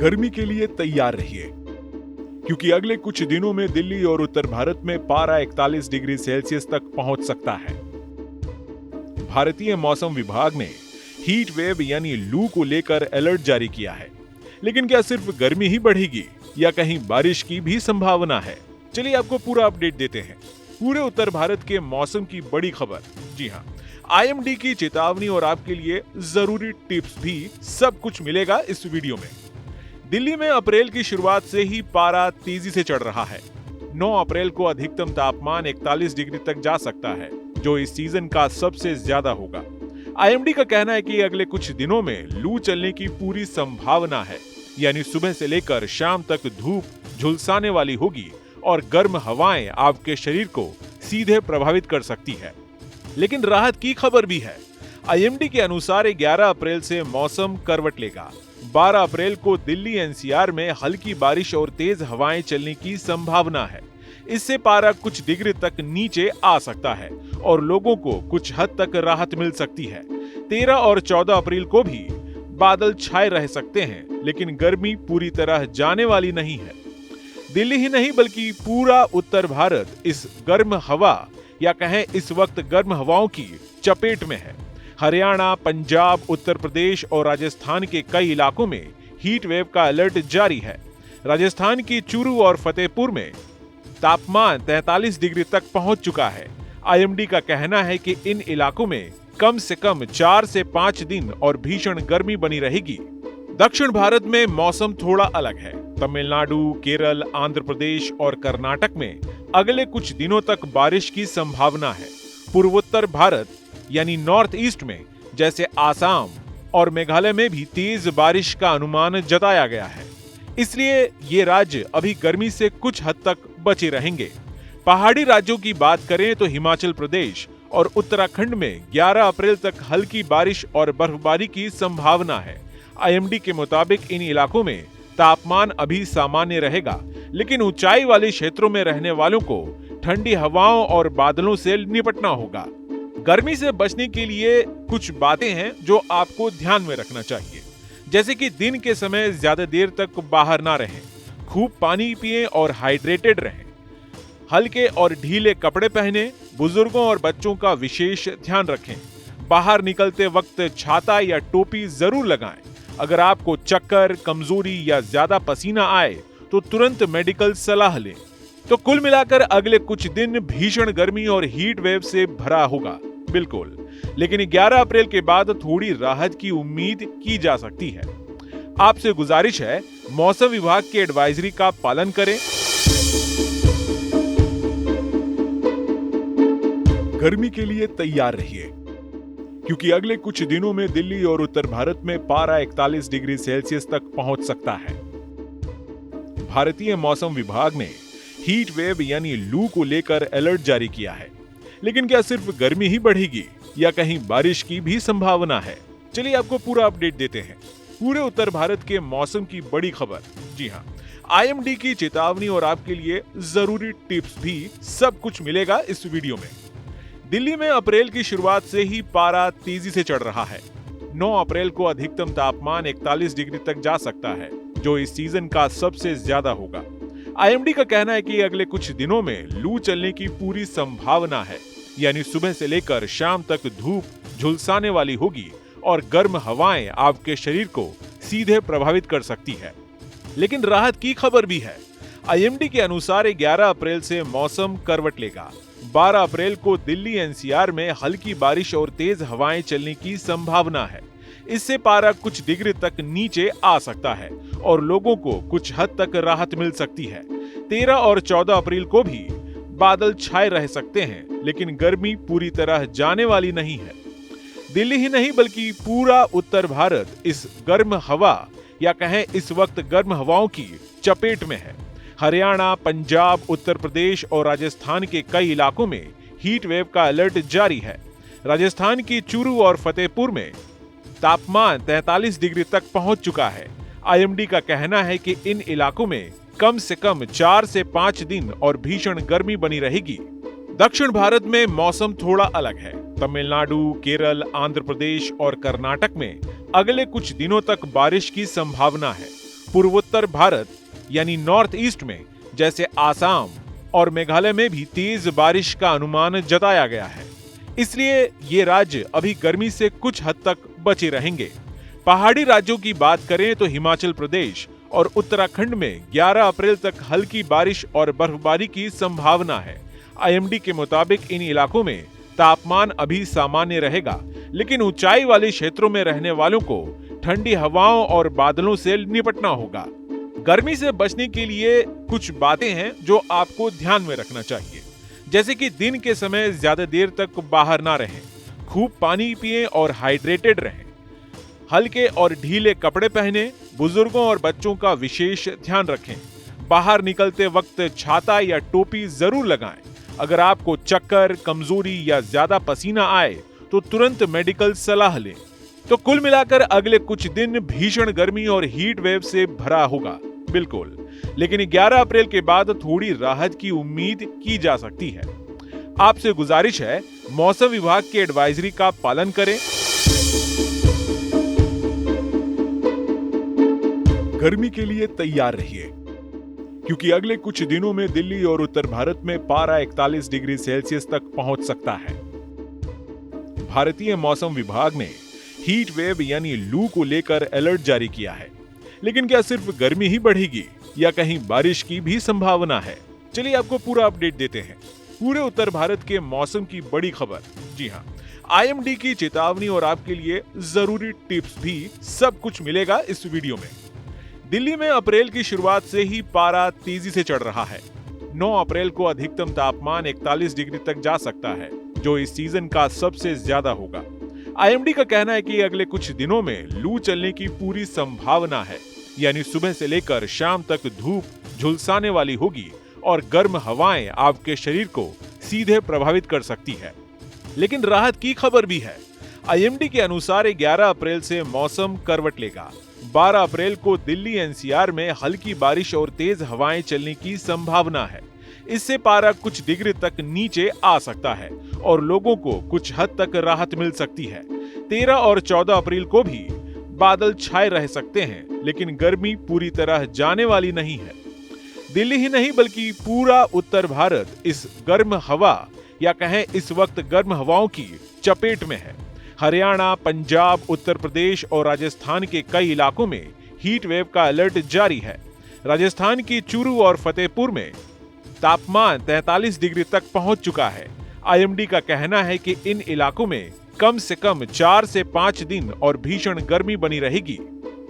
गर्मी के लिए तैयार रहिए, क्योंकि अगले कुछ दिनों में दिल्ली और उत्तर भारत में पारा 41 डिग्री सेल्सियस तक पहुंच सकता है। भारतीय मौसम विभाग ने हीट वेव यानी लू को लेकर अलर्ट जारी किया है। लेकिन क्या सिर्फ गर्मी ही बढ़ेगी या कहीं बारिश की भी संभावना है? चलिए आपको पूरा अपडेट देते हैं। पूरे उत्तर भारत के मौसम की बड़ी खबर, जी हां, आईएमडी की चेतावनी और आपके लिए जरूरी टिप्स भी, सब कुछ मिलेगा इस वीडियो में। दिल्ली में अप्रैल की शुरुआत से ही पारा तेजी से चढ़ रहा है। 9 अप्रैल को अधिकतम तापमान 41 डिग्री तक जा सकता है, जो इस सीजन का सबसे ज्यादा होगा। आईएमडी का कहना है कि अगले कुछ दिनों में लू चलने की पूरी संभावना है, यानी सुबह से लेकर शाम तक धूप झुलसाने वाली होगी और गर्म हवाएं आपके शरीर को सीधे प्रभावित कर सकती है। लेकिन राहत की खबर भी है। आईएमडी के अनुसार 11 अप्रैल से मौसम करवट लेगा। 12 अप्रैल को दिल्ली एनसीआर में हल्की बारिश और तेज हवाएं चलने की संभावना है। इससे पारा कुछ डिग्री तक नीचे आ सकता है और लोगों को कुछ हद तक राहत मिल सकती है। 13 और 14 अप्रैल को भी बादल छाए रह सकते हैं, लेकिन गर्मी पूरी तरह जाने वाली नहीं है। दिल्ली ही नहीं बल्कि पूरा उत्तर भारत इस गर्म हवा या कहें इस वक्त गर्म हवाओं की चपेट में है। हरियाणा, पंजाब, उत्तर प्रदेश और राजस्थान के कई इलाकों में हीट वेव का अलर्ट जारी है। राजस्थान की चूरू और फतेहपुर में तापमान 43 डिग्री तक पहुंच चुका है। आईएमडी का कहना है कि इन इलाकों में कम से कम 4 से 5 दिन और भीषण गर्मी बनी रहेगी। दक्षिण भारत में मौसम थोड़ा अलग है। तमिलनाडु, केरल, आंध्र प्रदेश और कर्नाटक में अगले कुछ दिनों तक बारिश की संभावना है। पूर्वोत्तर भारत यानी नॉर्थ ईस्ट में जैसे आसाम और मेघालय में भी तेज बारिश का अनुमान जताया गया है। इसलिए ये राज्य अभी गर्मी से कुछ हद तक बचे रहेंगे। पहाड़ी राज्यों की बात करें तो हिमाचल प्रदेश और उत्तराखंड में 11 अप्रैल तक हल्की बारिश और बर्फबारी की संभावना है। आईएमडी के मुताबिक इन इलाकों में तापमान अभी सामान्य रहेगा, लेकिन ऊंचाई वाले क्षेत्रों में रहने वालों को ठंडी हवाओं और बादलों से निपटना होगा। गर्मी से बचने के लिए कुछ बातें हैं जो आपको ध्यान में रखना चाहिए, जैसे कि दिन के समय ज्यादा देर तक बाहर ना रहें, खूब पानी पिएं और हाइड्रेटेड रहें, हल्के और ढीले कपड़े पहनें, बुजुर्गों और बच्चों का विशेष ध्यान रखें। बाहर निकलते वक्त छाता या टोपी जरूर लगाएं। अगर आपको चक्कर, कमजोरी या ज्यादा पसीना आए तो तुरंत मेडिकल सलाह लें। तो कुल मिलाकर अगले कुछ दिन भीषण गर्मी और हीट वेव से भरा होगा, बिल्कुल। लेकिन 11 अप्रैल के बाद थोड़ी राहत की उम्मीद की जा सकती है। आपसे गुजारिश है, मौसम विभाग की एडवाइजरी का पालन करें। गर्मी के लिए तैयार रहिए, क्योंकि अगले कुछ दिनों में दिल्ली और उत्तर भारत में पारा 41 डिग्री सेल्सियस तक पहुंच सकता है। भारतीय मौसम विभाग ने हीट वेव यानी लू को लेकर अलर्ट जारी किया है। लेकिन क्या सिर्फ गर्मी ही बढ़ेगी या कहीं बारिश की भी संभावना है? चलिए आपको पूरा अपडेट देते हैं। पूरे उत्तर भारत के मौसम की बड़ी खबर, जी हां, आईएमडी की चेतावनी और आपके लिए जरूरी टिप्स भी, सब कुछ मिलेगा इस वीडियो में। दिल्ली में अप्रैल की शुरुआत से ही पारा तेजी से चढ़ रहा है। 9 अप्रैल को अधिकतम तापमान 41 डिग्री तक जा सकता है, जो इस सीजन का सबसे ज्यादा होगा। आईएमडी का कहना है कि अगले कुछ दिनों में लू चलने की पूरी संभावना है, यानी सुबह से लेकर शाम तक धूप झुलसाने वाली होगी और गर्म हवाएं आपके शरीर को सीधे प्रभावित कर सकती है। लेकिन राहत की खबर भी है। आईएमडी के अनुसार 11 अप्रैल से मौसम करवट लेगा। 12 अप्रैल को दिल्ली एनसीआर में हल्की बारिश और तेज हवाएं चलने की संभावना है। इससे पारा कुछ डिग्री तक नीचे आ सकता है और लोगों को कुछ हद तक राहत मिल सकती है। 13 और 14 अप्रैल को भी बादल छाए रह सकते हैं, लेकिन गर्मी पूरी तरह जाने वाली नहीं है। दिल्ली ही नहीं बल्कि पूरा उत्तर भारत इस गर्म हवा या कहें इस वक्त गर्म हवाओं की चपेट में है। हरियाणा, पंजाब, उत्तर प्रदेश और राजस्थान के कई इलाकों में हीट वेव का अलर्ट जारी है। राजस्थान की चूरू और फतेहपुर में तापमान 43 डिग्री तक पहुंच चुका है। आईएमडी का कहना है कि इन इलाकों में कम से कम 4 से 5 दिन और भीषण गर्मी बनी रहेगी। दक्षिण भारत में मौसम थोड़ा अलग है। तमिलनाडु, केरल, आंध्र प्रदेश और कर्नाटक में अगले कुछ दिनों तक बारिश की संभावना है। पूर्वोत्तर भारत यानी नॉर्थ ईस्ट में जैसे आसाम और मेघालय में भी तेज बारिश का अनुमान जताया गया है। इसलिए ये राज्य अभी गर्मी से कुछ हद तक बचे रहेंगे। पहाड़ी राज्यों की बात करें तो हिमाचल प्रदेश और उत्तराखंड में 11 अप्रैल तक हल्की बारिश और बर्फबारी की संभावना है। आईएमडी के मुताबिक इन इलाकों में तापमान अभी सामान्य रहेगा, लेकिन ऊंचाई वाले क्षेत्रों में रहने वालों को ठंडी हवाओं और बादलों से निपटना होगा। गर्मी से बचने के लिए कुछ बातें हैं जो आपको ध्यान में रखना चाहिए, जैसे कि दिन के समय ज्यादा देर तक बाहर ना रहें, खूब पानी पिएं और हाइड्रेटेड रहें, हल्के और ढीले कपड़े पहनें, बुजुर्गों और बच्चों का विशेष ध्यान रखें, बाहर निकलते वक्त छाता या टोपी जरूर लगाएं। अगर आपको चक्कर, कमजोरी या ज्यादा पसीना आए तो तुरंत मेडिकल सलाह लें। तो कुल मिलाकर अगले कुछ दिन भीषण गर्मी और हीट वेव से भरा होगा, बिल्कुल, लेकिन 11 अप्रैल के बाद थोड़ी राहत की उम्मीद की जा सकती है। आपसे गुजारिश है, मौसम विभाग की एडवाइजरी का पालन करें। गर्मी के लिए तैयार रहिए, क्योंकि अगले कुछ दिनों में दिल्ली और उत्तर भारत में पारा 41 डिग्री सेल्सियस तक पहुंच सकता है। भारतीय मौसम विभाग ने हीट वेव यानी लू को लेकर अलर्ट जारी किया है। लेकिन क्या सिर्फ गर्मी ही बढ़ेगी या कहीं बारिश की भी संभावना है? चलिए आपको पूरा अपडेट देते हैं। पूरे उत्तर भारत के मौसम की बड़ी खबर, जी हां, आईएमडी की चेतावनी और आपके लिए जरूरी टिप्स भी, सब कुछ मिलेगा इस वीडियो में। दिल्ली में अप्रैल की शुरुआत से ही पारा तेजी से चढ़ रहा है। 9 अप्रैल को अधिकतम तापमान 41 डिग्री तक जा सकता है, जो इस सीजन का सबसे ज्यादा होगा। आईएमडी का कहना है कि अगले कुछ दिनों में लू चलने की पूरी संभावना है, यानी सुबह से लेकर शाम तक धूप झुलसाने वाली होगी और गर्म हवाएं आपके शरीर को सीधे प्रभावित कर सकती है। लेकिन राहत की खबर भी है। आईएमडी के अनुसार 11 अप्रैल से मौसम करवट लेगा। 12 अप्रैल को दिल्ली एनसीआर में हल्की बारिश और तेज हवाएं चलने की संभावना है। इससे पारा कुछ डिग्री तक नीचे आ सकता है और लोगों को कुछ हद तक राहत मिल सकती है। 13 और 14 अप्रैल को भी बादल छाए रह सकते हैं, लेकिन गर्मी पूरी तरह जाने वाली नहीं है। दिल्ली ही नहीं बल्कि पूरा उत्तर भारत इस गर्म हवा या कहें इस वक्त गर्म हवाओं की चपेट में है। हरियाणा, पंजाब, उत्तर प्रदेश और राजस्थान के कई इलाकों में हीट वेव का अलर्ट जारी है। राजस्थान की चूरू और फतेहपुर में तापमान 43 डिग्री तक पहुंच चुका है। आईएमडी का कहना है कि इन इलाकों में कम से कम 4 से 5 दिन और भीषण गर्मी बनी रहेगी।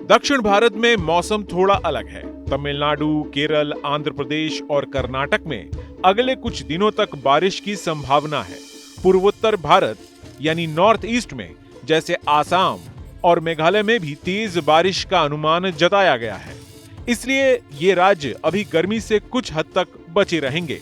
दक्षिण भारत में मौसम थोड़ा अलग है। तमिलनाडु, केरल, आंध्र प्रदेश और कर्नाटक में अगले कुछ दिनों तक बारिश की संभावना है। पूर्वोत्तर भारत यानी नॉर्थ ईस्ट में जैसे आसाम और मेघालय में भी तेज बारिश का अनुमान जताया गया है। इसलिए ये राज्य अभी गर्मी से कुछ हद तक बचे रहेंगे।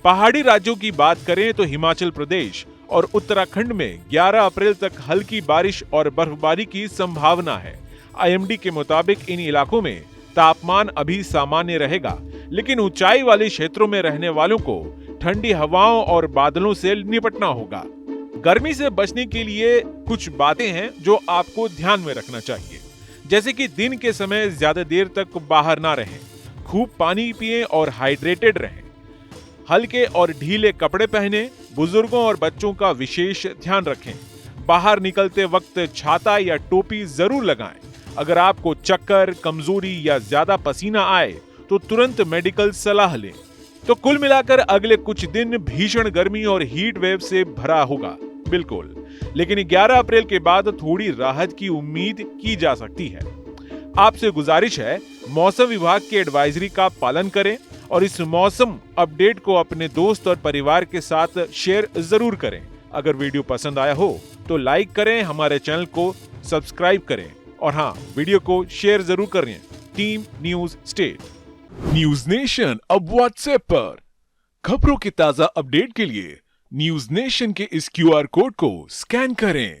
पहाड़ी राज्यों की बात करें तो हिमाचल प्रदेश और उत्तराखंड में 11 अप्रैल तक हल्की बारिश और बर्फबारी की संभावना है। आईएमडी के मुताबिक इन इलाकों में तापमान अभी सामान्य रहेगा, लेकिन ऊंचाई वाले क्षेत्रों में रहने वालों को ठंडी हवाओं और बादलों से निपटना होगा। गर्मी से बचने के लिए कुछ बातें हैं जो आपको ध्यान में रखना चाहिए, जैसे कि दिन के समय ज्यादा देर तक बाहर ना रहें, खूब पानी पिएं और हाइड्रेटेड रहें, हल्के और ढीले कपड़े पहनें, बुजुर्गों और बच्चों का विशेष ध्यान रखें, बाहर निकलते वक्त छाता या टोपी जरूर लगाएं। अगर आपको चक्कर, कमजोरी या ज्यादा पसीना आए तो तुरंत मेडिकल सलाह लें। तो कुल मिलाकर अगले कुछ दिन भीषण गर्मी और हीट वेव से भरा होगा, बिल्कुल, लेकिन 11 अप्रैल के बाद थोड़ी राहत की उम्मीद की जा सकती है। आपसे गुजारिश है, मौसम विभाग की एडवाइजरी का पालन करें और इस मौसम अपडेट को अपने दोस्त और परिवार के साथ शेयर जरूर करें। अगर वीडियो पसंद आया हो तो लाइक करें, हमारे चैनल को सब्सक्राइब करें और हाँ, वीडियो को शेयर जरूर करें। Team news state. News nation अब व्हाट्सएप पर। खबरों के ताजा अपडेट के लिए न्यूज नेशन के इस क्यूआर कोड को स्कैन करें।